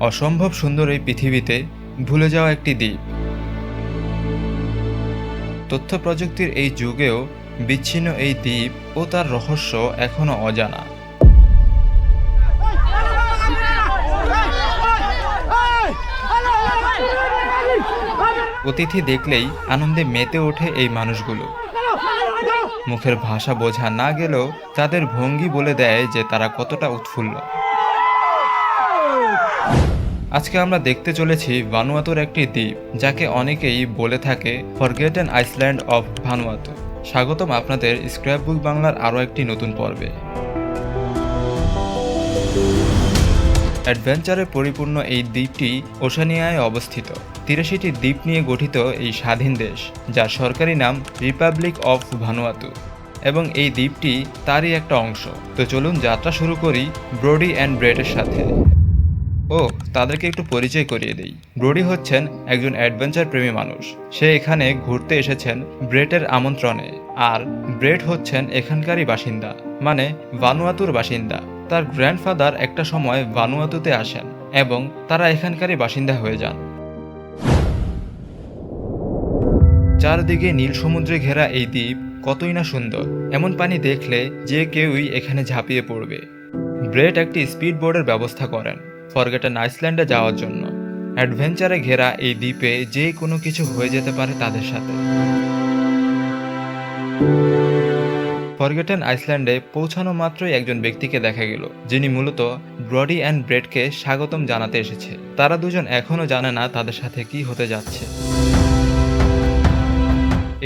অসম্ভব সুন্দর এই পৃথিবীতে ভুলে যাওয়া একটি দ্বীপ। তথ্য প্রযুক্তির এই যুগেও বিচ্ছিন্ন এই দ্বীপ ও তার রহস্য এখনও অজানা। অতিথি দেখলেই আনন্দে মেতে ওঠে এই মানুষগুলো। মুখের ভাষা বোঝা না গেলেও তাদের ভঙ্গি বলে দেয় যে তারা কতটা উৎফুল্ল। আজকে আমরা দেখতে চলেছি ভানুয়াতুর একটি দ্বীপ, যাকে অনেকেই বলে থাকে ফরগেটেন আইল্যান্ড অফ ভানুয়াতু। স্বাগতম আপনাদের স্ক্র্যাপবুক বাংলার আরও একটি নতুন পর্বে। অ্যাডভেঞ্চারে পরিপূর্ণ এই দ্বীপটি ওশেনিয়ায় অবস্থিত। ৮৩টি দ্বীপ নিয়ে গঠিত এই স্বাধীন দেশ, যার সরকারি নাম রিপাবলিক অফ ভানুয়াতু, এবং এই দ্বীপটি তারই একটা অংশ। তো চলুন যাত্রা শুরু করি ব্রোডি অ্যান্ড ব্রেটের সাথে। তাদেরকে একটু পরিচয় করিয়ে দিই। ব্রোডি হচ্ছেন একজন অ্যাডভেঞ্চার প্রেমী মানুষ। সে এখানে ঘুরতে এসেছেন ব্রেটের আমন্ত্রণে। আর ব্রেট হচ্ছেন এখানকারই বাসিন্দা, মানে ভানুয়াতুর বাসিন্দা। তার গ্র্যান্ডফাদার একটা সময় ভানুয়াতুতে আসেন এবং তারা এখানকারই বাসিন্দা হয়ে যান। চারদিকে নীল সমুদ্রে ঘেরা এই দ্বীপ কতই না সুন্দর। এমন পানি দেখলে যে কেউই এখানে ঝাঁপিয়ে পড়বে। ব্রেট একটি স্পিড বোর্ডের ব্যবস্থা করেন ফরগেটেন আইল্যান্ডে যাওয়ার জন্য। অ্যাডভেঞ্চারে ঘেরা এই দ্বীপে যে কোনো কিছু হয়ে যেতে পারে তাদের সাথে। ফরগেটেন আইল্যান্ডে পৌঁছানো মাত্রই একজন ব্যক্তিকে দেখা গেল, যিনি মূলত ব্রডি অ্যান্ড ব্রেটকে স্বাগতম জানাতে এসেছে। তারা দুজন এখনও জানে না তাদের সাথে কি হতে যাচ্ছে।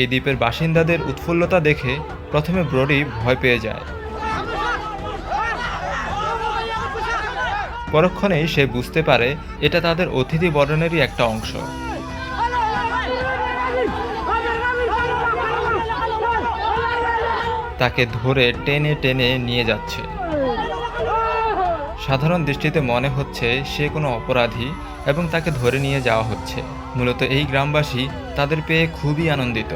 এই দ্বীপের বাসিন্দাদের উৎফুল্লতা দেখে প্রথমে ব্রডি ভয় পেয়ে যায়। পরক্ষণেই সে বুঝতে পারে এটা তাদের অতিথি বরণেরই একটা অংশ। তাকে ধরে টেনে টেনে নিয়ে যাচ্ছে। সাধারণ দৃষ্টিতে মনে হচ্ছে সে কোনো অপরাধী এবং তাকে ধরে নিয়ে যাওয়া হচ্ছে। মূলত এই গ্রামবাসী তাদের পেয়ে খুবই আনন্দিত।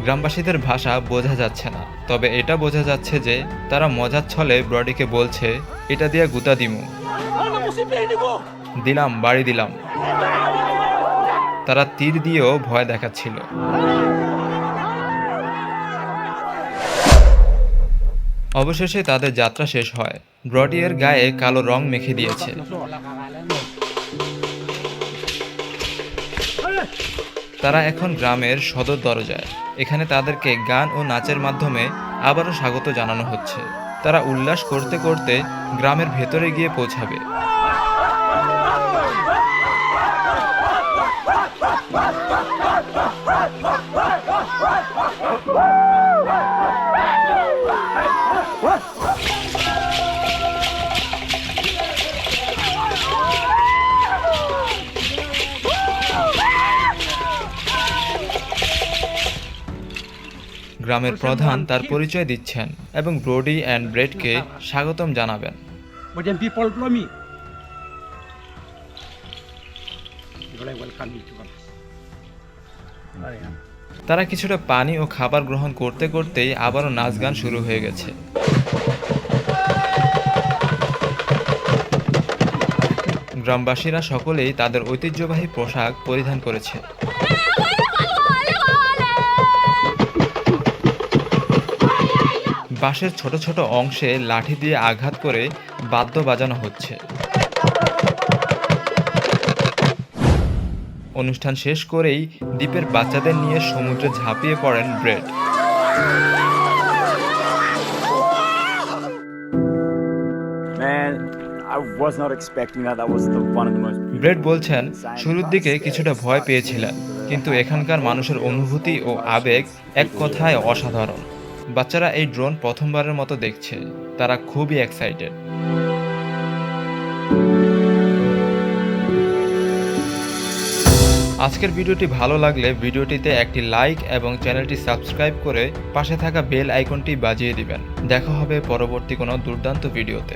গ্রামবাসীদের ভাষা বোঝা যাচ্ছে না, তবে এটা বোঝা যাচ্ছে যে তারা মজার ছলে ব্রডিকে বলছে, এটা দিয়া গুতা দিমু, দিলাম বাড়ি দিলাম। তারা তীর দিয়েও ভয় দেখাচ্ছিল। অবশেষে তাদের যাত্রা শেষ হয়। ব্রডি এর গায়ে কালো রং মেখে দিয়েছে। তারা এখন গ্রামের সদর দরজায়। এখানে তাদেরকে গান ও নাচের মাধ্যমে আবারও স্বাগত জানানো হচ্ছে। তারা উল্লাস করতে করতে গ্রামের ভেতরে গিয়ে পৌঁছাবে। গ্রামের প্রধান তার পরিচয় দিচ্ছেন এবং ব্রোডি অ্যান্ড ব্রেটকে স্বাগতম জানাবেন। তারা কিছুটা পানি ও খাবার গ্রহণ করতে করতেই আবারও নাচ গান শুরু হয়ে গেছে। গ্রামবাসীরা সকলেই তাদের ঐতিহ্যবাহী পোশাক পরিধান করেছে। বাঁশের ছোট ছোট অংশে লাঠি দিয়ে আঘাত করে বাদ্য বাজানো হচ্ছে। অনুষ্ঠান শেষ করেই দ্বীপের বাচ্চাদের নিয়ে সমুদ্রে ঝাঁপিয়ে পড়েন ব্রেট। ব্রেট বলছেন, শুরুর দিকে কিছুটা ভয় পেয়েছিলেন, কিন্তু এখানকার মানুষের অনুভূতি ও আবেগ এক কথায় অসাধারণ। বাচ্চারা এই ড্রোন প্রথমবারের মতো দেখছে। তারা খুবই এক্সাইটেড। আজকের ভিডিওটি ভালো লাগলে ভিডিওটিতে একটি লাইক এবং চ্যানেলটি সাবস্ক্রাইব করে পাশে থাকা বেল আইকনটি বাজিয়ে দিবেন। দেখা হবে পরবর্তী কোনো দুর্দান্ত ভিডিওতে।